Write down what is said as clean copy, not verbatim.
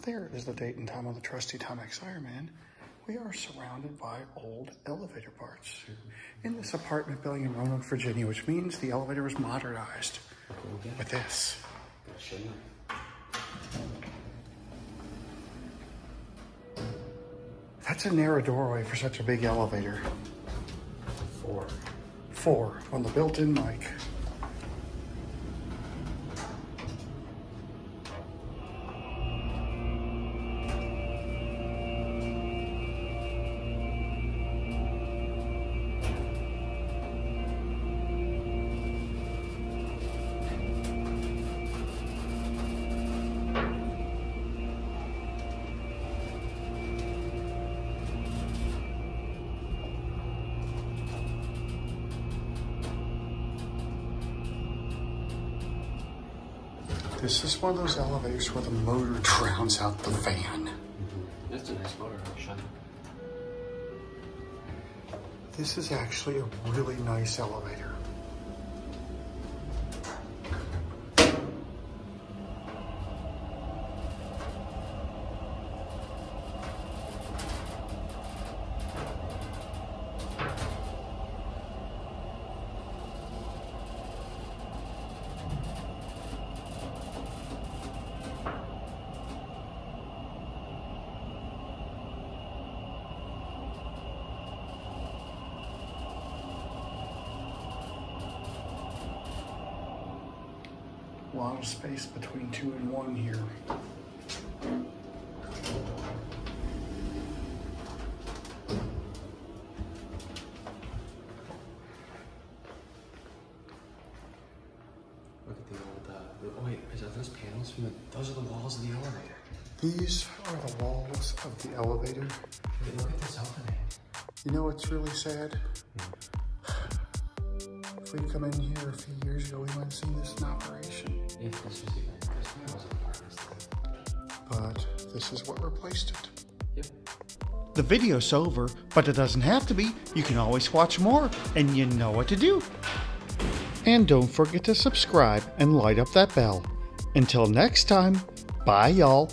There is the date and time on the trusty Timex Ironman. We are surrounded by old elevator parts in this apartment building in Roanoke, Virginia, which means the elevator was modernized with this. That's a narrow doorway for such a big elevator. Four on the built-in mic. This is one of those elevators where the motor drowns out the fan. That's a nice motor, Schindler. This is actually a really nice elevator. A lot of space between 2 and 1 here. Look at the old, oh wait, are those panels from those are the walls of the elevator. These are the walls of the elevator. Wait, look at this opening. You know what's really sad? If we'd come in here a few years ago, we might have seen this in operation. If this was even, this was a part of this thing. But this is what replaced it. Yep. The video's over, but it doesn't have to be. You can always watch more, and you know what to do. And don't forget to subscribe and light up that bell. Until next time, bye y'all.